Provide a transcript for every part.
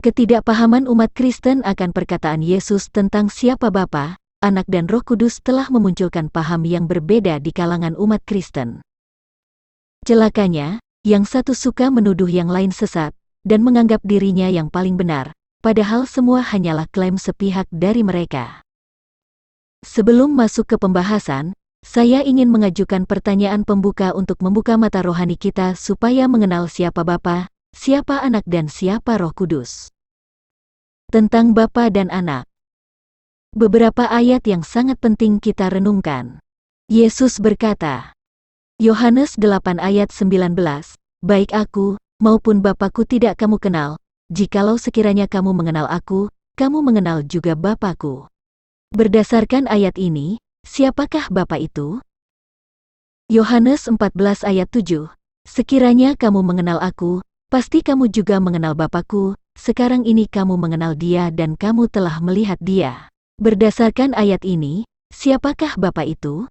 Ketidakpahaman umat Kristen akan perkataan Yesus tentang siapa Bapa, Anak dan Roh Kudus telah memunculkan paham yang berbeda di kalangan umat Kristen. Celakanya, yang satu suka menuduh yang lain sesat, dan menganggap dirinya yang paling benar, padahal semua hanyalah klaim sepihak dari mereka. Sebelum masuk ke pembahasan, saya ingin mengajukan pertanyaan pembuka untuk membuka mata rohani kita supaya mengenal siapa Bapa, siapa Anak dan siapa Roh Kudus. Tentang Bapa dan Anak. Beberapa ayat yang sangat penting kita renungkan. Yesus berkata, Yohanes 8 ayat 19, "Baik aku, maupun Bapa-Ku tidak kamu kenal, jikalau sekiranya kamu mengenal aku, kamu mengenal juga Bapa-Ku." Berdasarkan ayat ini, siapakah Bapa itu? Yohanes 14 ayat 7, "Sekiranya kamu mengenal aku, pasti kamu juga mengenal Bapa-Ku, sekarang ini kamu mengenal Dia dan kamu telah melihat Dia." Berdasarkan ayat ini, siapakah Bapa itu?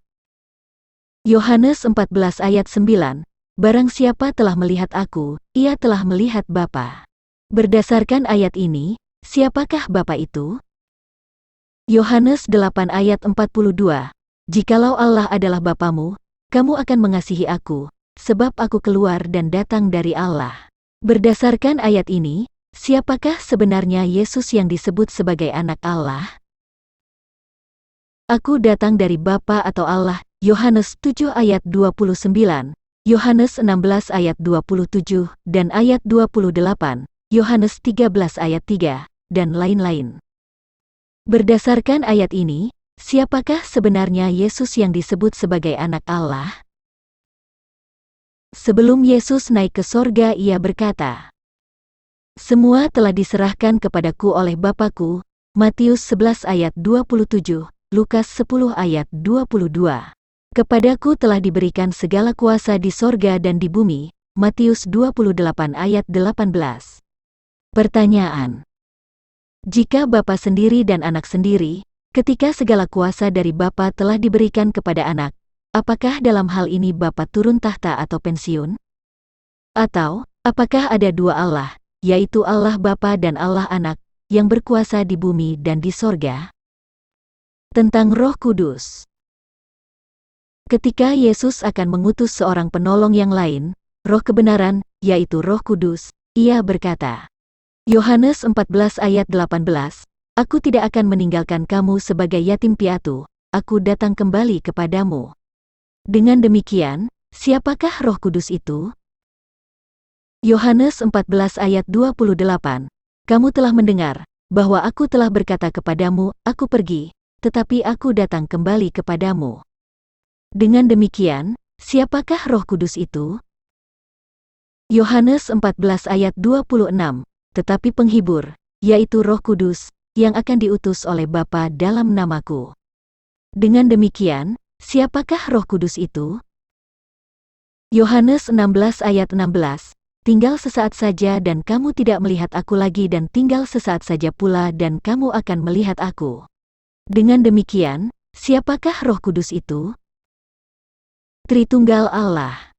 Yohanes 14 ayat 9, "Barang siapa telah melihat aku, ia telah melihat Bapa." Berdasarkan ayat ini, siapakah Bapa itu? Yohanes 8 ayat 42, "Jikalau Allah adalah Bapamu, kamu akan mengasihi aku, sebab aku keluar dan datang dari Allah." Berdasarkan ayat ini, siapakah sebenarnya Yesus yang disebut sebagai Anak Allah? Aku datang dari Bapa atau Allah, Yohanes 7 ayat 29, Yohanes 16 ayat 27 dan ayat 28, Yohanes 13 ayat 3, dan lain-lain. Berdasarkan ayat ini, siapakah sebenarnya Yesus yang disebut sebagai Anak Allah? Sebelum Yesus naik ke sorga ia berkata, "Semua telah diserahkan kepadaku oleh Bapa-Ku," Matius 11 ayat 27, Lukas 10 ayat 22. "Kepadaku telah diberikan segala kuasa di sorga dan di bumi," Matius 28 ayat 18. Pertanyaan: jika Bapa sendiri dan Anak sendiri, ketika segala kuasa dari Bapa telah diberikan kepada Anak, apakah dalam hal ini Bapa turun tahta atau pensiun? Atau, apakah ada dua Allah, yaitu Allah Bapa dan Allah Anak, yang berkuasa di bumi dan di sorga? Tentang Roh Kudus. Ketika Yesus akan mengutus seorang penolong yang lain, Roh kebenaran, yaitu Roh Kudus, ia berkata, Yohanes 14 ayat 18, "Aku tidak akan meninggalkan kamu sebagai yatim piatu, aku datang kembali kepadamu." Dengan demikian, siapakah Roh Kudus itu? Yohanes 14 ayat 28, "Kamu telah mendengar, bahwa aku telah berkata kepadamu, aku pergi, tetapi aku datang kembali kepadamu." Dengan demikian, siapakah Roh Kudus itu? Yohanes 14 ayat 26, "Tetapi penghibur, yaitu Roh Kudus, yang akan diutus oleh Bapa dalam namaku." Dengan demikian, siapakah Roh Kudus itu? Yohanes 16 ayat 16, "Tinggal sesaat saja dan kamu tidak melihat aku lagi dan tinggal sesaat saja pula dan kamu akan melihat aku." Dengan demikian, siapakah Roh Kudus itu? Tritunggal Allah.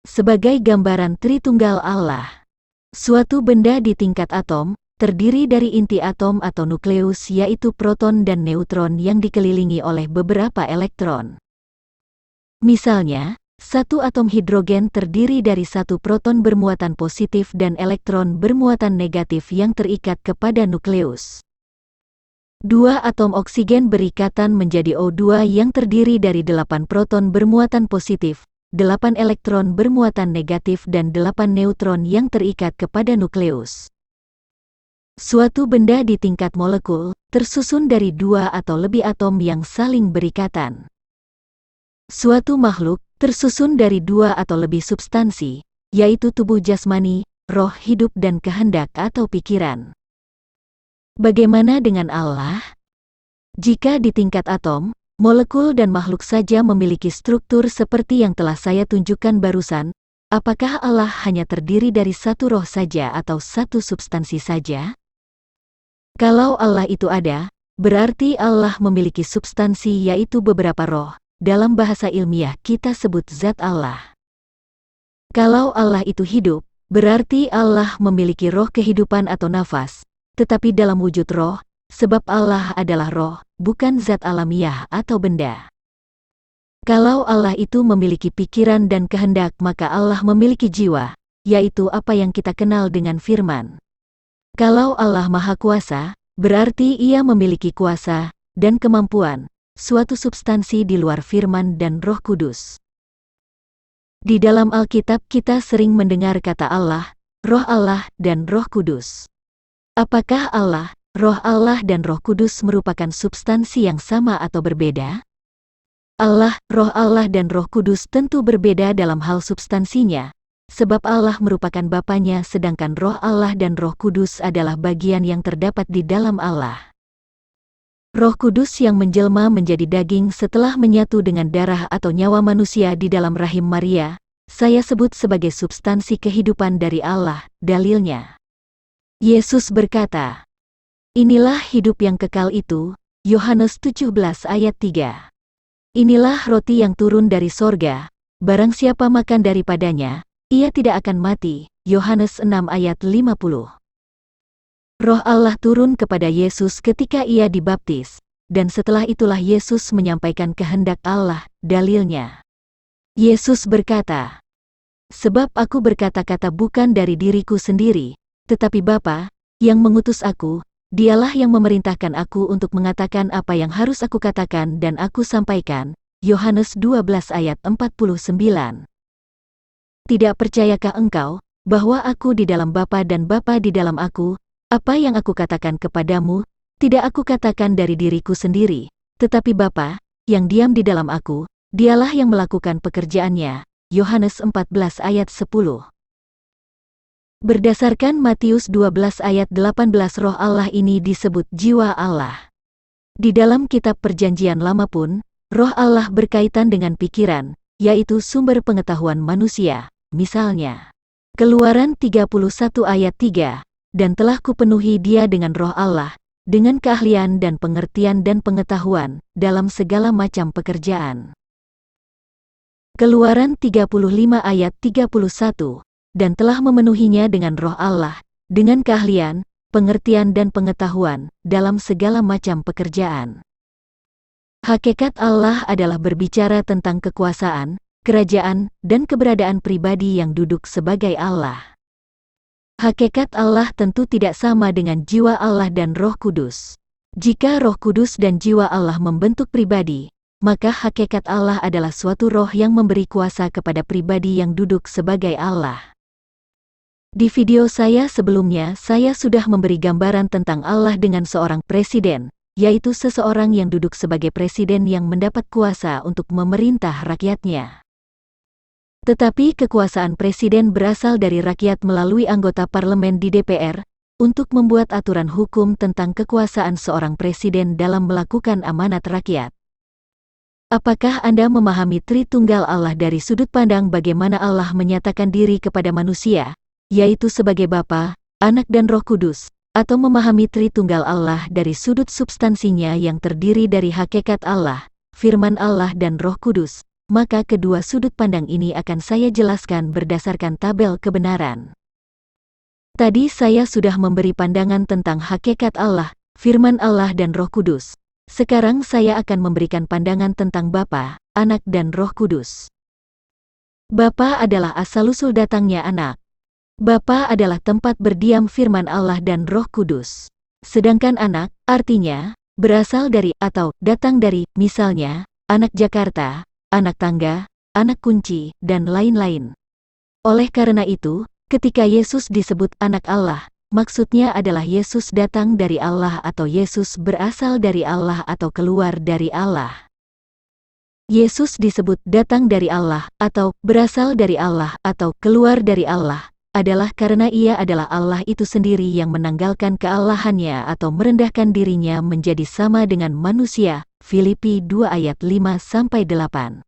Sebagai gambaran Tritunggal Allah, suatu benda di tingkat atom, terdiri dari inti atom atau nukleus yaitu proton dan neutron yang dikelilingi oleh beberapa elektron. Misalnya, satu atom hidrogen terdiri dari satu proton bermuatan positif dan elektron bermuatan negatif yang terikat kepada nukleus. Dua atom oksigen berikatan menjadi O2 yang terdiri dari 8 proton bermuatan positif, 8 elektron bermuatan negatif dan 8 neutron yang terikat kepada nukleus. Suatu benda di tingkat molekul, tersusun dari 2 atau lebih atom yang saling berikatan. Suatu makhluk, tersusun dari 2 atau lebih substansi, yaitu tubuh jasmani, roh hidup dan kehendak atau pikiran. Bagaimana dengan Allah? Jika di tingkat atom, molekul dan makhluk saja memiliki struktur seperti yang telah saya tunjukkan barusan, apakah Allah hanya terdiri dari satu roh saja atau satu substansi saja? Kalau Allah itu ada, berarti Allah memiliki substansi yaitu beberapa roh. Dalam bahasa ilmiah kita sebut zat Allah. Kalau Allah itu hidup, berarti Allah memiliki roh kehidupan atau nafas, tetapi dalam wujud roh, sebab Allah adalah roh, bukan zat alamiah atau benda. Kalau Allah itu memiliki pikiran dan kehendak, maka Allah memiliki jiwa, yaitu apa yang kita kenal dengan firman. Kalau Allah Maha Kuasa, berarti Ia memiliki kuasa dan kemampuan, suatu substansi di luar firman dan Roh Kudus. Di dalam Alkitab kita sering mendengar kata Allah, Roh Allah dan Roh Kudus. Apakah Allah, Roh Allah dan Roh Kudus merupakan substansi yang sama atau berbeda? Allah, Roh Allah dan Roh Kudus tentu berbeda dalam hal substansinya, sebab Allah merupakan Bapanya sedangkan Roh Allah dan Roh Kudus adalah bagian yang terdapat di dalam Allah. Roh Kudus yang menjelma menjadi daging setelah menyatu dengan darah atau nyawa manusia di dalam rahim Maria, saya sebut sebagai substansi kehidupan dari Allah, dalilnya. Yesus berkata, "Inilah hidup yang kekal itu," Yohanes 17 ayat 3. "Inilah roti yang turun dari sorga, barang siapa makan daripadanya, ia tidak akan mati." Yohanes 6 ayat 50. Roh Allah turun kepada Yesus ketika ia dibaptis, dan setelah itulah Yesus menyampaikan kehendak Allah, dalilnya. Yesus berkata, "Sebab aku berkata-kata bukan dari diriku sendiri, tetapi Bapa, yang mengutus aku, Dialah yang memerintahkan aku untuk mengatakan apa yang harus aku katakan dan aku sampaikan." Yohanes 12 ayat 49. Tidak percayakah engkau, bahwa aku di dalam Bapa dan Bapa di dalam aku? Apa yang aku katakan kepadamu, tidak aku katakan dari diriku sendiri, tetapi Bapa, yang diam di dalam aku, Dialah yang melakukan pekerjaannya. Yohanes 14 ayat 10. Berdasarkan Matius 12 ayat 18, Roh Allah ini disebut jiwa Allah. Di dalam kitab Perjanjian Lama pun, Roh Allah berkaitan dengan pikiran, yaitu sumber pengetahuan manusia. Misalnya, Keluaran 31 ayat 3, "Dan telah kupenuhi dia dengan Roh Allah, dengan keahlian dan pengertian dan pengetahuan, dalam segala macam pekerjaan." Keluaran 35 ayat 31, "Dan telah memenuhinya dengan Roh Allah, dengan keahlian, pengertian dan pengetahuan, dalam segala macam pekerjaan." Hakikat Allah adalah berbicara tentang kekuasaan, kerajaan, dan keberadaan pribadi yang duduk sebagai Allah. Hakikat Allah tentu tidak sama dengan jiwa Allah dan Roh Kudus. Jika Roh Kudus dan jiwa Allah membentuk pribadi, maka hakikat Allah adalah suatu roh yang memberi kuasa kepada pribadi yang duduk sebagai Allah. Di video saya sebelumnya saya sudah memberi gambaran tentang Allah dengan seorang presiden, yaitu seseorang yang duduk sebagai presiden yang mendapat kuasa untuk memerintah rakyatnya. Tetapi kekuasaan presiden berasal dari rakyat melalui anggota parlemen di DPR, untuk membuat aturan hukum tentang kekuasaan seorang presiden dalam melakukan amanat rakyat. Apakah Anda memahami Tritunggal Allah dari sudut pandang bagaimana Allah menyatakan diri kepada manusia, yaitu sebagai Bapa, Anak dan Roh Kudus, atau memahami Tritunggal Allah dari sudut substansinya yang terdiri dari hakikat Allah, firman Allah dan Roh Kudus? Maka kedua sudut pandang ini akan saya jelaskan berdasarkan tabel kebenaran. Tadi saya sudah memberi pandangan tentang hakikat Allah, firman Allah dan Roh Kudus. Sekarang saya akan memberikan pandangan tentang Bapa, Anak dan Roh Kudus. Bapa adalah asal-usul datangnya Anak. Bapa adalah tempat berdiam firman Allah dan Roh Kudus. Sedangkan Anak, artinya, berasal dari atau datang dari, misalnya, anak Jakarta, anak tangga, anak kunci, dan lain-lain. Oleh karena itu, ketika Yesus disebut Anak Allah, maksudnya adalah Yesus datang dari Allah atau Yesus berasal dari Allah atau keluar dari Allah. Yesus disebut datang dari Allah atau berasal dari Allah atau keluar dari Allah adalah karena ia adalah Allah itu sendiri yang menanggalkan keallahannya atau merendahkan dirinya menjadi sama dengan manusia. Filipi 2 ayat 5-8.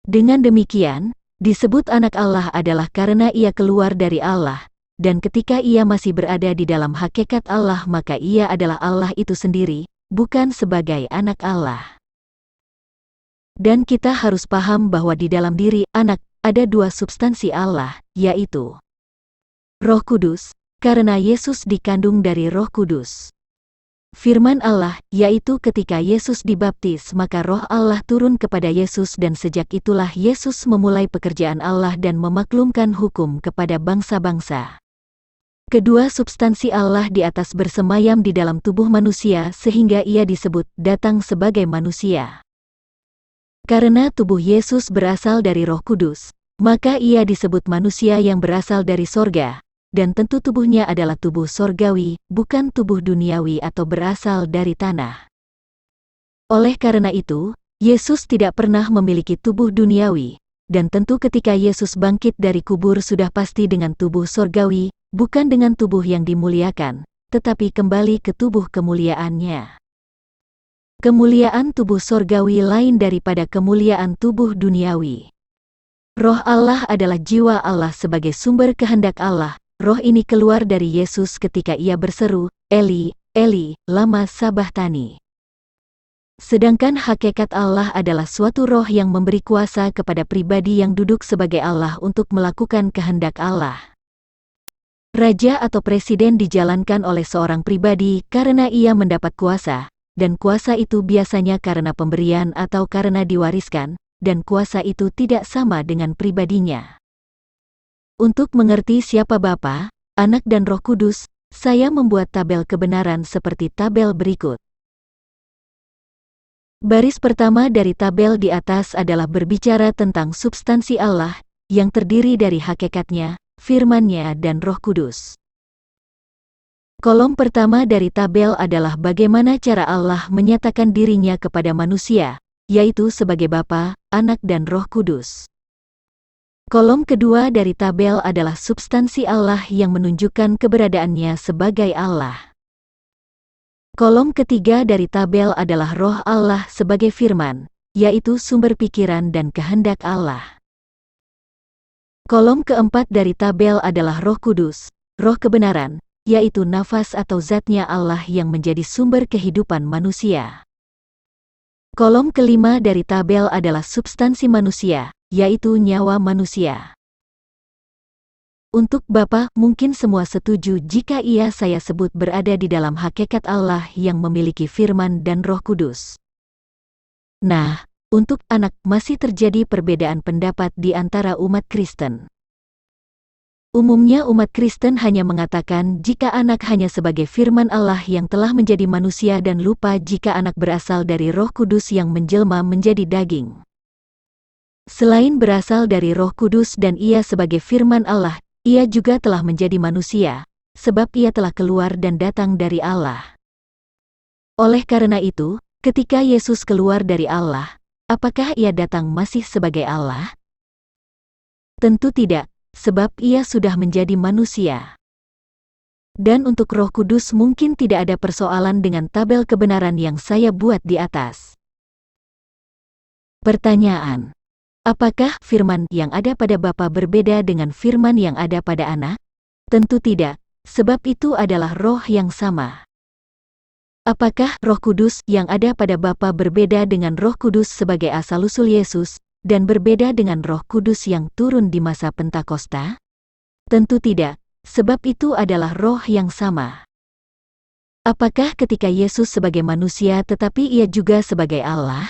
Dengan demikian, disebut Anak Allah adalah karena ia keluar dari Allah, dan ketika ia masih berada di dalam hakikat Allah maka ia adalah Allah itu sendiri, bukan sebagai Anak Allah. Dan kita harus paham bahwa di dalam diri Anak ada dua substansi Allah, yaitu Roh Kudus, karena Yesus dikandung dari Roh Kudus. Firman Allah, yaitu ketika Yesus dibaptis maka Roh Allah turun kepada Yesus dan sejak itulah Yesus memulai pekerjaan Allah dan memaklumkan hukum kepada bangsa-bangsa. Kedua substansi Allah di atas bersemayam di dalam tubuh manusia sehingga ia disebut datang sebagai manusia. Karena tubuh Yesus berasal dari Roh Kudus, maka ia disebut manusia yang berasal dari sorga. Dan tentu tubuhnya adalah tubuh sorgawi, bukan tubuh duniawi atau berasal dari tanah. Oleh karena itu, Yesus tidak pernah memiliki tubuh duniawi, dan tentu ketika Yesus bangkit dari kubur sudah pasti dengan tubuh sorgawi, bukan dengan tubuh yang dimuliakan, tetapi kembali ke tubuh kemuliaannya. Kemuliaan tubuh sorgawi lain daripada kemuliaan tubuh duniawi. Roh Allah adalah jiwa Allah sebagai sumber kehendak Allah. Roh ini keluar dari Yesus ketika ia berseru, Eli, Eli, lama sabachthani. Sedangkan hakikat Allah adalah suatu roh yang memberi kuasa kepada pribadi yang duduk sebagai Allah untuk melakukan kehendak Allah. Raja atau presiden dijalankan oleh seorang pribadi karena ia mendapat kuasa, dan kuasa itu biasanya karena pemberian atau karena diwariskan, dan kuasa itu tidak sama dengan pribadinya. Untuk mengerti siapa Bapa, Anak dan Roh Kudus, saya membuat tabel kebenaran seperti tabel berikut. Baris pertama dari tabel di atas adalah berbicara tentang substansi Allah, yang terdiri dari hakikatnya, firman-Nya dan Roh Kudus. Kolom pertama dari tabel adalah bagaimana cara Allah menyatakan dirinya kepada manusia, yaitu sebagai Bapa, Anak dan Roh Kudus. Kolom kedua dari tabel adalah substansi Allah yang menunjukkan keberadaannya sebagai Allah. Kolom ketiga dari tabel adalah Roh Allah sebagai firman, yaitu sumber pikiran dan kehendak Allah. Kolom keempat dari tabel adalah Roh Kudus, Roh kebenaran, yaitu nafas atau zatnya Allah yang menjadi sumber kehidupan manusia. Kolom kelima dari tabel adalah substansi manusia, yaitu nyawa manusia. Untuk Bapa, mungkin semua setuju jika saya sebut berada di dalam hakikat Allah yang memiliki firman dan Roh Kudus. Nah, untuk Anak masih terjadi perbedaan pendapat di antara umat Kristen. Umumnya umat Kristen hanya mengatakan jika Anak hanya sebagai firman Allah yang telah menjadi manusia dan lupa jika Anak berasal dari Roh Kudus yang menjelma menjadi daging. Selain berasal dari Roh Kudus dan ia sebagai firman Allah, ia juga telah menjadi manusia, sebab ia telah keluar dan datang dari Allah. Oleh karena itu, ketika Yesus keluar dari Allah, apakah ia datang masih sebagai Allah? Tentu tidak, sebab ia sudah menjadi manusia. Dan untuk Roh Kudus mungkin tidak ada persoalan dengan tabel kebenaran yang saya buat di atas. Pertanyaan: apakah firman yang ada pada Bapa berbeda dengan firman yang ada pada Anak? Tentu tidak, sebab itu adalah roh yang sama. Apakah Roh Kudus yang ada pada Bapa berbeda dengan Roh Kudus sebagai asal-usul Yesus, dan berbeda dengan Roh Kudus yang turun di masa Pentakosta? Tentu tidak, sebab itu adalah roh yang sama. Apakah ketika Yesus sebagai manusia tetapi ia juga sebagai Allah?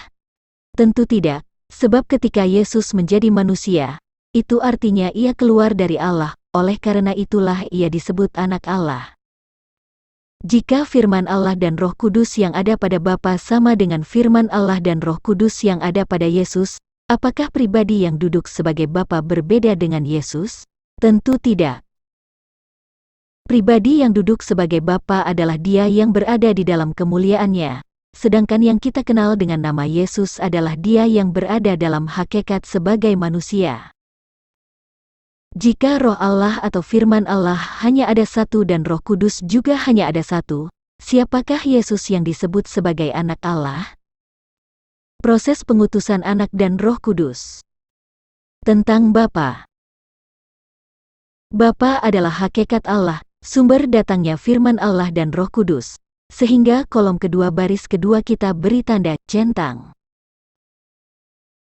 Tentu tidak. Sebab ketika Yesus menjadi manusia, itu artinya ia keluar dari Allah, oleh karena itulah ia disebut Anak Allah. Jika firman Allah dan Roh Kudus yang ada pada Bapa sama dengan firman Allah dan Roh Kudus yang ada pada Yesus, apakah pribadi yang duduk sebagai Bapa berbeda dengan Yesus? Tentu tidak. Pribadi yang duduk sebagai Bapa adalah Dia yang berada di dalam kemuliaannya. Sedangkan yang kita kenal dengan nama Yesus adalah Dia yang berada dalam hakikat sebagai manusia. Jika Roh Allah atau firman Allah hanya ada satu dan Roh Kudus juga hanya ada satu, siapakah Yesus yang disebut sebagai Anak Allah? Proses pengutusan Anak dan Roh Kudus. Tentang Bapa. Bapa adalah hakikat Allah, sumber datangnya firman Allah dan Roh Kudus. Sehingga kolom kedua baris kedua kita beri tanda centang.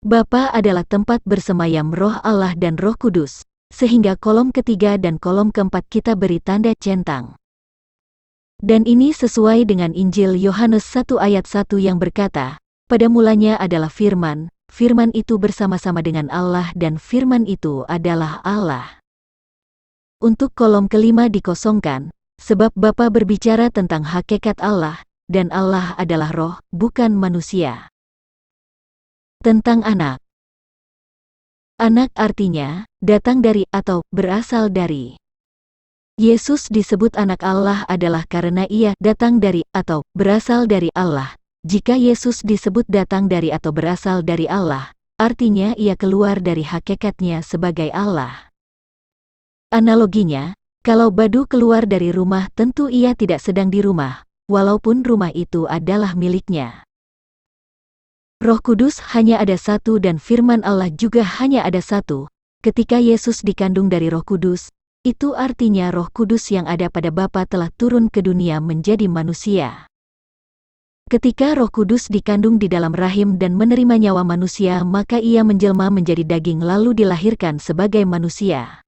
Bapa adalah tempat bersemayam Roh Allah dan Roh Kudus, sehingga kolom ketiga dan kolom keempat kita beri tanda centang. Dan ini sesuai dengan Injil Yohanes 1 ayat 1 yang berkata, "Pada mulanya adalah Firman, Firman itu bersama-sama dengan Allah dan Firman itu adalah Allah." Untuk kolom kelima dikosongkan, sebab Bapa berbicara tentang hakikat Allah, dan Allah adalah roh, bukan manusia. Tentang anak. Anak artinya, datang dari atau berasal dari. Yesus disebut anak Allah adalah karena ia datang dari atau berasal dari Allah. Jika Yesus disebut datang dari atau berasal dari Allah, artinya ia keluar dari hakikatnya sebagai Allah. Analoginya, kalau Badu keluar dari rumah tentu ia tidak sedang di rumah, walaupun rumah itu adalah miliknya. Roh Kudus hanya ada satu dan firman Allah juga hanya ada satu. Ketika Yesus dikandung dari Roh Kudus, itu artinya Roh Kudus yang ada pada Bapa telah turun ke dunia menjadi manusia. Ketika Roh Kudus dikandung di dalam rahim dan menerima nyawa manusia, maka ia menjelma menjadi daging lalu dilahirkan sebagai manusia.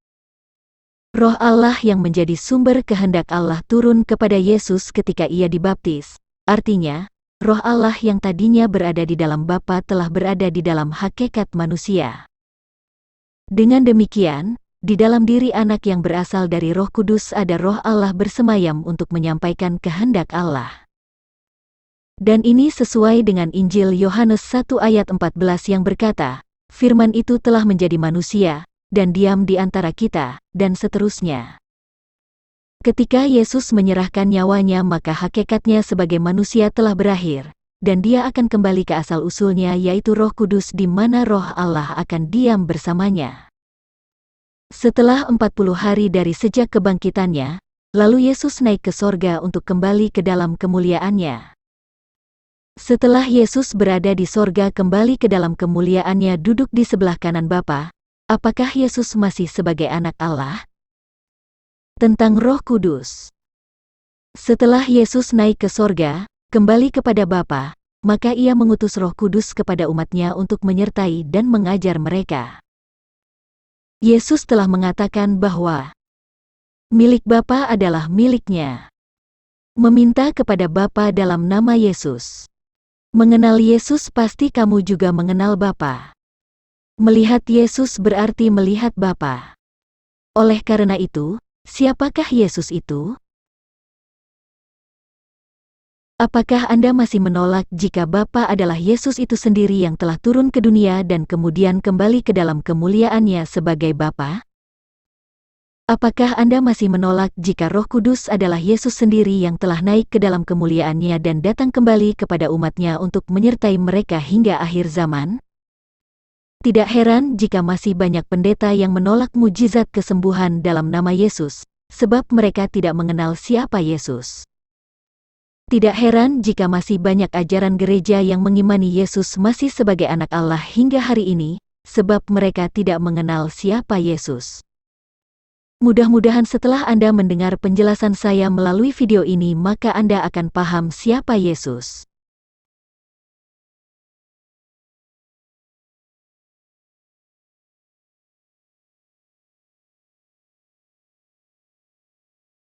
Roh Allah yang menjadi sumber kehendak Allah turun kepada Yesus ketika ia dibaptis. Artinya, Roh Allah yang tadinya berada di dalam Bapa telah berada di dalam hakikat manusia. Dengan demikian, di dalam diri anak yang berasal dari Roh Kudus ada Roh Allah bersemayam untuk menyampaikan kehendak Allah. Dan ini sesuai dengan Injil Yohanes 1 ayat 14 yang berkata, "Firman itu telah menjadi manusia, dan diam di antara kita," dan seterusnya. Ketika Yesus menyerahkan nyawanya maka hakikatnya sebagai manusia telah berakhir, dan dia akan kembali ke asal-usulnya yaitu Roh Kudus di mana Roh Allah akan diam bersamanya. Setelah 40 hari dari sejak kebangkitannya, lalu Yesus naik ke sorga untuk kembali ke dalam kemuliaannya. Setelah Yesus berada di sorga kembali ke dalam kemuliaannya duduk di sebelah kanan Bapa, apakah Yesus masih sebagai anak Allah? Tentang Roh Kudus. Setelah Yesus naik ke sorga, kembali kepada Bapa, maka ia mengutus Roh Kudus kepada umatnya untuk menyertai dan mengajar mereka. Yesus telah mengatakan bahwa milik Bapa adalah miliknya. Meminta kepada Bapa dalam nama Yesus. Mengenal Yesus pasti kamu juga mengenal Bapa. Melihat Yesus berarti melihat Bapa. Oleh karena itu, siapakah Yesus itu? Apakah Anda masih menolak jika Bapa adalah Yesus itu sendiri yang telah turun ke dunia dan kemudian kembali ke dalam kemuliaannya sebagai Bapa? Apakah Anda masih menolak jika Roh Kudus adalah Yesus sendiri yang telah naik ke dalam kemuliaannya dan datang kembali kepada umatnya untuk menyertai mereka hingga akhir zaman? Tidak heran jika masih banyak pendeta yang menolak mujizat kesembuhan dalam nama Yesus, sebab mereka tidak mengenal siapa Yesus. Tidak heran jika masih banyak ajaran gereja yang mengimani Yesus masih sebagai anak Allah hingga hari ini, sebab mereka tidak mengenal siapa Yesus. Mudah-mudahan setelah Anda mendengar penjelasan saya melalui video ini maka Anda akan paham siapa Yesus.